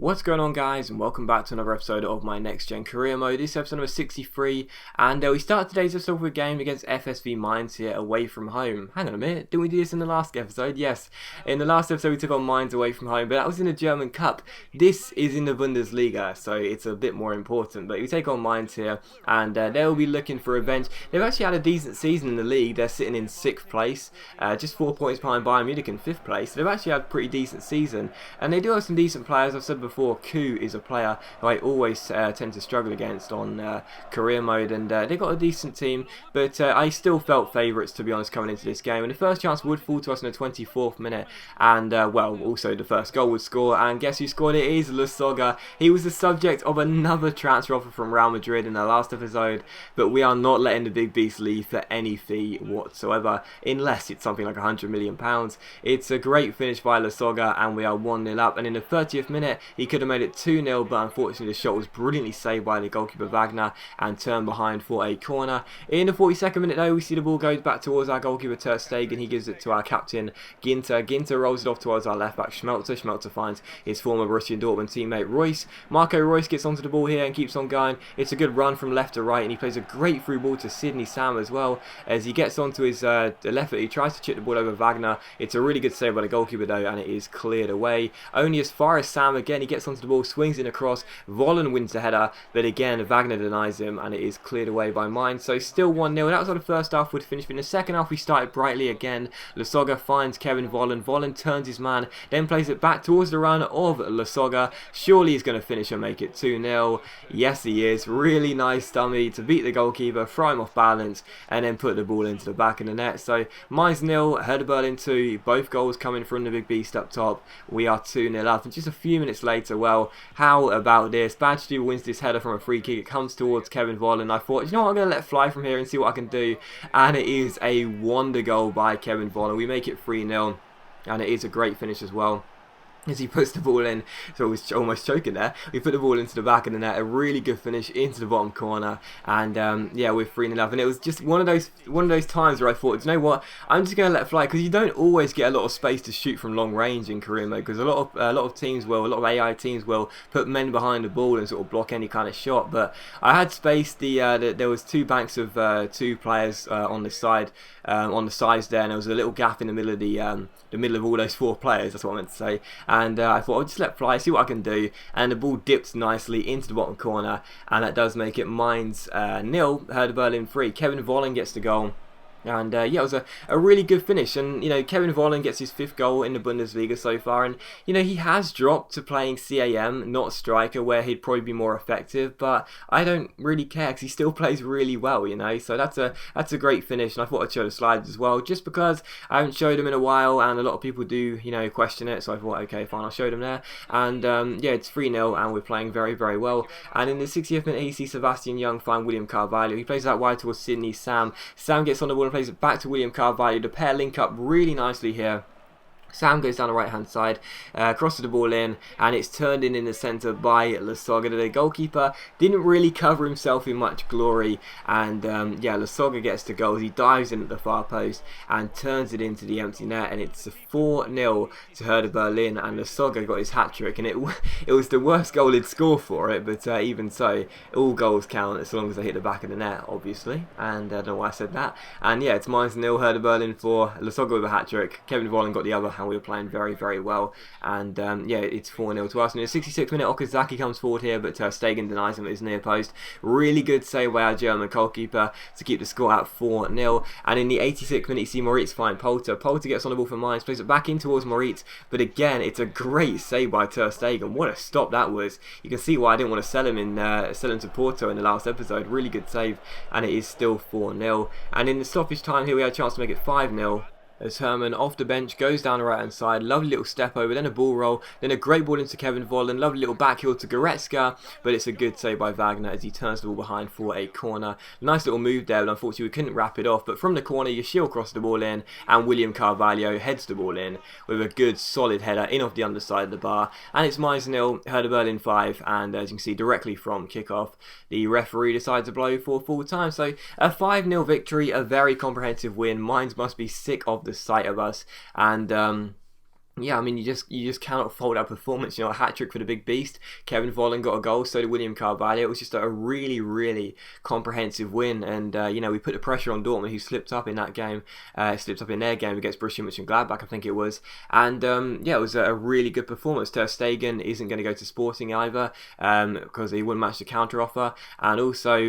What's going on, guys, and welcome back to another episode of my Next Gen Career Mode. This is episode number 63, and we start today's episode with a game against FSV Mainz here, away from home. Hang on a minute, didn't we do this in the last episode? Yes, in the last episode we took on Mainz away from home, but that was in the German Cup. This is in the Bundesliga, so it's a bit more important, but we take on Mainz here, and they'll be looking for revenge. They've actually had a decent season in the league. They're sitting in 6th place, just 4 points behind Bayern Munich in 5th place. So they've actually had a pretty decent season, and they do have some decent players. I've said before, Ku is a player who I always tend to struggle against on career mode, and they got a decent team, but I still felt favourites, to be honest, coming into this game. And the first chance would fall to us in the 24th minute, and well, also the first goal would score, and guess who scored it? It is Lasogga. He was the subject of another transfer offer from Real Madrid in the last episode, but we are not letting the big beast leave for any fee whatsoever, unless it's something like £100 million. It's a great finish by Lasogga, and we are 1-0 up, and in the 30th minute he could have made it 2-0, but unfortunately the shot was brilliantly saved by the goalkeeper Wagner and turned behind for a corner. In the 42nd minute though, we see the ball goes back towards our goalkeeper Ter Stegen. He gives it to our captain Ginter. Ginter rolls it off towards our left back Schmelzer. Schmelzer finds his former Borussia Dortmund teammate Royce. Marco Royce gets onto the ball here and keeps on going. It's a good run from left to right, and he plays a great through ball to Sidney Sam as well, as he gets onto his left foot. He tries to chip the ball over Wagner. It's a really good save by the goalkeeper though, and it is cleared away. Only as far as Sam again. He gets onto the ball, swings in across. Vollen wins the header, but again Wagner denies him, and it is cleared away by Mainz. So still 1-0. That was how the first half would finish. In the second half we started brightly again. Lasogga finds Kevin Vollen. Vollen turns his man, then plays it back towards the run of Lasogga. Surely he's going to finish and make it 2-0. Yes, he is. Really nice dummy to beat the goalkeeper, throw him off balance, and then put the ball into the back of the net. So Mainz 0, Hertha Berlin 2. Both goals coming from the big beast up top. We are 2-0 up, and just a few minutes later, well, how about this? Badstube wins this header from a free kick. It comes towards Kevin Vollen. I thought, you know what, I'm going to let fly from here and see what I can do. And it is a wonder goal by Kevin Vollen. We make it 3-0. And it is a great finish as well, as he puts the ball in. So I was almost choking there. We put the ball into the back of the net, a really good finish into the bottom corner, and yeah, we're 3-0 up. And it was just one of those times where I thought, you know what, I'm just going to let fly, because you don't always get a lot of space to shoot from long range in career mode, because a lot of teams will, a lot of AI teams will put men behind the ball and sort of block any kind of shot. But I had space. There was two banks of two players on the side, on the sides there, and there was a little gap in the middle of the middle of all those four players. That's what I meant to say. And I thought I'll just let fly, see what I can do, and the ball dips nicely into the bottom corner, and that does make it Mainz 0, Hertha Berlin 3. Kevin Vollen gets the goal. And yeah, it was a really good finish. And you know, Kevin Vollen gets his 5th goal in the Bundesliga so far, and you know, he has dropped to playing CAM, not striker, where he'd probably be more effective, but I don't really care, because he still plays really well, you know. So that's a great finish, and I thought I'd show the slides as well, just because I haven't showed them in a while, and a lot of people do, you know, question it. So I thought, okay, fine, I'll show them there. And yeah, it's 3-0, and we're playing very, very well. And in the 60th minute, he sees Sebastian Young find William Carvalho. He plays that wide towards Sidney Sam. Sam gets on the ball and plays it back to William Carvalho. The pair link up really nicely here. Sam goes down the right hand side, crosses the ball in, and it's turned in the centre by Lasogga. The goalkeeper didn't really cover himself in much glory, and yeah, Lasogga gets the goal. He dives in at the far post and turns it into the empty net, and it's a 4-0 to Hertha Berlin, and Lasogga got his hat-trick, and it was the worst goal he'd score for it, but even so, all goals count as long as they hit the back of the net, obviously, and I don't know why I said that. And yeah, it's Mainz 0, Hertha Berlin 4, Lasogga with a hat-trick, Kevin Vollen got the other, and we were playing very, very well. And yeah, it's 4-0 to us. And in the 66th minute, Okazaki comes forward here, but Ter Stegen denies him at his near post. Really good save by our German goalkeeper to keep the score at 4-0. And in the 86th minute, you see Moritz find Polter. Polter gets on the ball for Mainz, plays it back in towards Moritz, but again, it's a great save by Ter Stegen. What a stop that was. You can see why I didn't want to sell him to Porto in the last episode. Really good save, and it is still 4-0. And in the stoppage time here, we had a chance to make it 5-0. as Herman off the bench goes down the right hand side, lovely little step over, then a ball roll, then a great ball into Kevin Vollen, lovely little backheel to Goretzka, but it's a good save by Wagner as he turns the ball behind for a corner. Nice little move there, but unfortunately we couldn't wrap it off, but from the corner Yashil crossed the ball in and William Carvalho heads the ball in with a good solid header in off the underside of the bar, and it's Mainz 0, Hertha Berlin 5, and as you can see directly from kickoff the referee decides to blow for full time. So a 5-0 victory, a very comprehensive win. Mainz must be sick of the sight of us, and yeah, I mean, you just cannot fault that performance. You know, a hat trick for the big beast. Kevin Volland got a goal, so did William Carvalho. It was just a really, really comprehensive win, and you know, we put the pressure on Dortmund, who slipped up in that game, slipped up in their game against Borussia Mönchengladbach, I think it was. And yeah, it was a really good performance. Ter Stegen isn't going to go to Sporting either, because he wouldn't match the counter offer, and also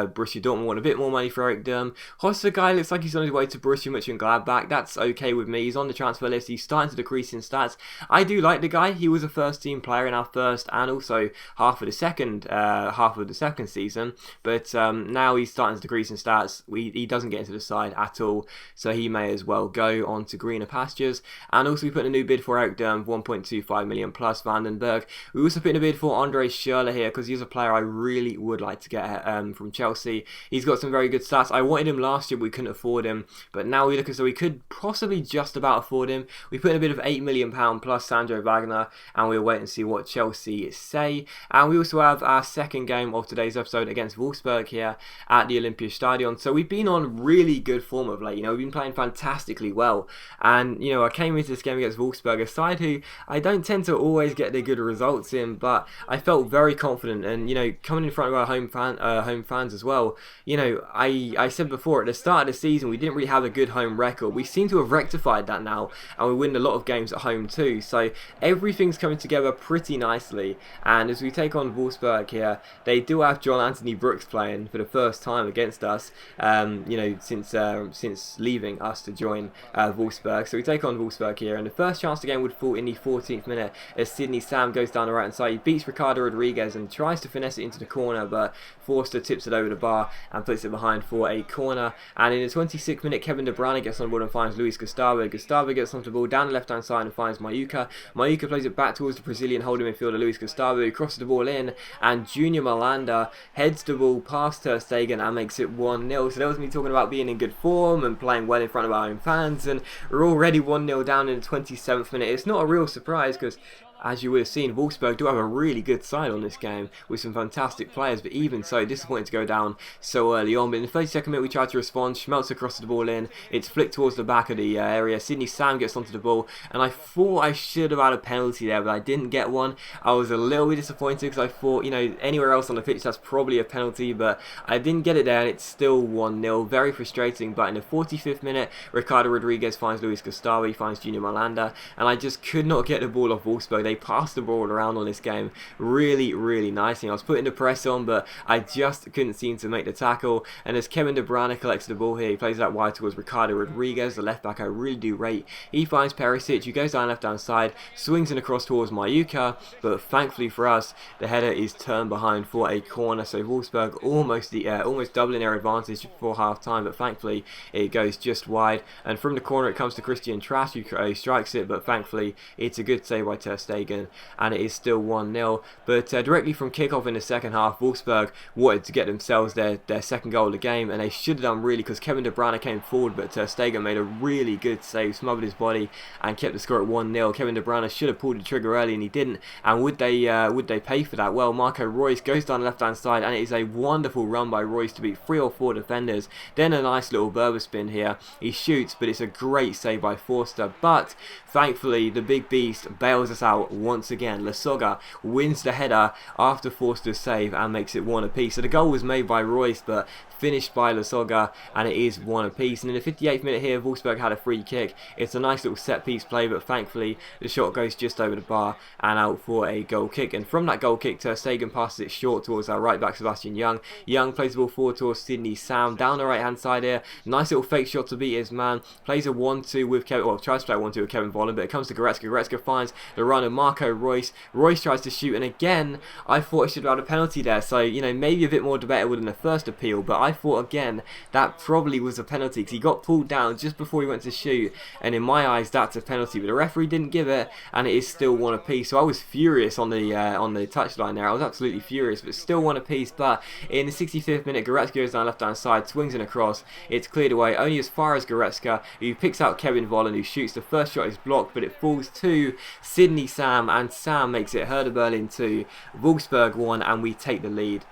Borussia Dortmund want a bit more money for Eric Durm. Hossa guy looks like he's on his way to Borussia Mönchengladbach. That's okay with me. He's on the transfer list. He's starting to decrease in stats. I do like the guy. He was a first team player in our first and also half of the second season, but now he's starting to decrease in stats. He doesn't get into the side at all, so he may as well go on to greener pastures. And also we put in a new bid for Eric Durm, 1.25 million plus Vandenberg. We also put in a bid for Andre Schürrle here because he's a player I really would like to get from Chelsea. He's got some very good stats. I wanted him last year, but we couldn't afford him, but now we look as though we could possibly just about afford him. We put in a bid of £8 million plus Sandro Wagner, and we'll wait and see what Chelsea say. And we also have our second game of today's episode against Wolfsburg here at the Olympiastadion. So we've been on really good form of late. You know, we've been playing fantastically well, and you know, I came into this game against Wolfsburg, a side who I don't tend to always get the good results in, but I felt very confident, and you know, coming in front of our home fans as well. You know, I said before at the start of the season we didn't really have a good home record. We seem to have rectified that now, and we win a lot of games at home too, so everything's coming together pretty nicely. And as we take on Wolfsburg here, they do have John Anthony Brooks playing for the first time against us, you know, since leaving us to join Wolfsburg. So we take on Wolfsburg here, and the first chance of the game would fall in the 14th minute as Sidney Sam goes down the right hand side. He beats Ricardo Rodriguez and tries to finesse it into the corner, but Forster tips it over the bar and puts it behind for a corner. And in the 26th minute, Kevin De Bruyne gets on board and finds Luis Gustavo. Gustavo gets onto the ball down the left hand side and finds Mayuka. Mayuka plays it back towards the Brazilian holding midfielder Luis Gustavo, who crosses the ball in, and Junior Malanda heads the ball past Ter Stegen and makes it 1-0. So that was me talking about being in good form and playing well in front of our own fans, and we're already 1-0 down in the 27th minute. It's not a real surprise because, as you would have seen, Wolfsburg do have a really good side on this game with some fantastic players, but even so, disappointed to go down so early on. But in the 32nd minute, we tried to respond. Schmelzer crosses the ball in. It's flicked towards the back of the area. Sidney Sam gets onto the ball, and I thought I should have had a penalty there, but I didn't get one. I was a little bit disappointed because I thought, you know, anywhere else on the pitch that's probably a penalty, but I didn't get it there, and it's still 1-0. Very frustrating. But in the 45th minute, Ricardo Rodriguez finds Luis Gustavo, he finds Junior Malanda, and I just could not get the ball off Wolfsburg. They passed the ball around on this game really, really nicely. I was putting the press on, but I just couldn't seem to make the tackle. And as Kevin De Bruyne collects the ball here, he plays that wide towards Ricardo Rodriguez, the left back I really do rate. He finds Perisic, who goes down left hand side, swings in across towards Mayuka, but thankfully for us, the header is turned behind for a corner. So Wolfsburg almost doubling their advantage before half time, but thankfully it goes just wide. And from the corner it comes to Christian Trash, who strikes it, but thankfully it's a good save by Ter Stegen, and it is still 1-0. But directly from kickoff in the second half, Wolfsburg wanted to get themselves their second goal of the game, and they should have done really, because Kevin De Bruyne came forward, but Ter Stegen made a really good save, smothered his body and kept the score at 1-0. Kevin De Bruyne should have pulled the trigger early and he didn't, and would they pay for that? Well, Marco Reus goes down the left hand side, and it is a wonderful run by Reus to beat 3 or 4 defenders. Then a nice little Berber spin here, he shoots, but it's a great save by Forster. But thankfully the big beast bails us out once again. Lasogga wins the header after Forster's save and makes it 1 apiece. So the goal was made by Reus, but finished by Lasogga, and it is 1 apiece. And in the 58th minute here, Wolfsburg had a free kick. It's a nice little set piece play, but thankfully the shot goes just over the bar and out for a goal kick. And from that goal kick, Ter Stegen passes it short towards our right back Sebastian Young. Young plays the ball forward towards Sidney Sam down the right hand side here. Nice little fake shot to beat his man. Plays a 1-2 with Kevin, well, tries to play a 1-2 with Kevin Volland, but it comes to Goretzka. Goretzka finds the runner Marco Reus. Reus tries to shoot, and again I thought I should have had a penalty there. So, you know, maybe a bit more debatable than the first appeal, but I thought again that probably was a penalty because he got pulled down just before he went to shoot, and in my eyes that's a penalty, but the referee didn't give it, and it is still 1 apiece. So I was furious on the touchline there. I was absolutely furious, but still 1 apiece. But in the 65th minute, Goretzka goes down left hand side, swings in across, it's cleared away only as far as Goretzka, who picks out Kevin Volland, who shoots. The first shot is blocked, but it falls to Sidney Sam, and Sam makes it Hertha Berlin 2, Wolfsburg 1, and we take the lead.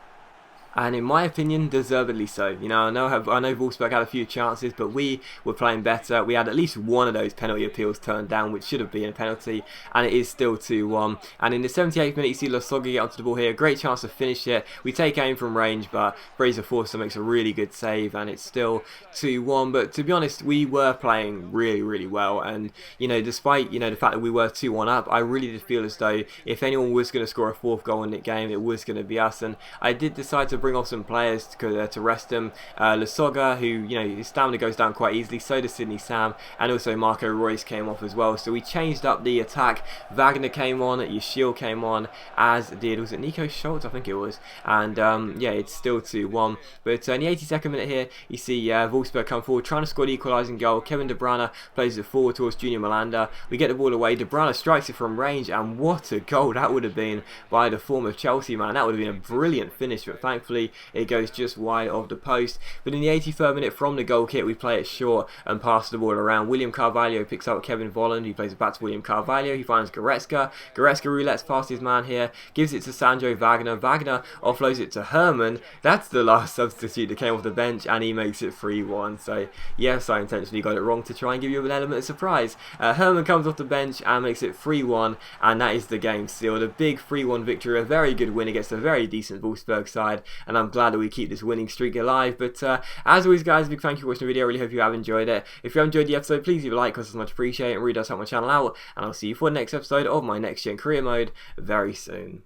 and in my opinion, deservedly so. You know, I know Wolfsburg had a few chances, but we were playing better. We had at least one of those penalty appeals turned down, which should have been a penalty, and it is still 2-1. And in the 78th minute, you see Lasogga get onto the ball here. Great chance to finish it. We take aim from range, but Fraser Forster makes a really good save, and it's still 2-1. But to be honest, we were playing really well, and you know, despite the fact that we were 2-1 up, I really did feel as though if anyone was going to score a fourth goal in the game, it was going to be us. And I did decide to bring off some players to rest them. Lasogga, who his stamina goes down quite easily, so does Sidney Sam, and also Marco Royce came off as well. So we changed up the attack. Wagner came on, Yashil came on, as did, was it Nico Schultz? I think it was. And yeah, it's still 2-1. But in the 82nd minute here, you see Wolfsburg come forward, trying to score the equalising goal. Kevin De Bruyne plays it forward towards Junior Malanda. We get the ball away. De Bruyne strikes it from range, and what a goal that would have been by the former Chelsea man. That would have been a brilliant finish, but thankfully it goes just wide of the post. But in the 83rd minute, from the goal kick, we play it short and pass the ball around. William Carvalho picks up Kevin Volland, who plays it back to William Carvalho. He finds Goretzka. Goretzka roulettes past his man here, gives it to Sandro Wagner. Wagner offloads it to Herman. That's the last substitute that came off the bench, and he makes it 3-1. So yes, I intentionally got it wrong to try and give you an element of surprise. Herman comes off the bench and makes it 3-1, and that is the game sealed. A big 3-1 victory, a very good win against a very decent Wolfsburg side, and I'm glad that we keep this winning streak alive. But as always, guys, big thank you for watching the video. I really hope you have enjoyed it. If you have enjoyed the episode, please leave a like, because it's much appreciated. It really does help my channel out, and I'll see you for the next episode of my Next Gen Career Mode very soon.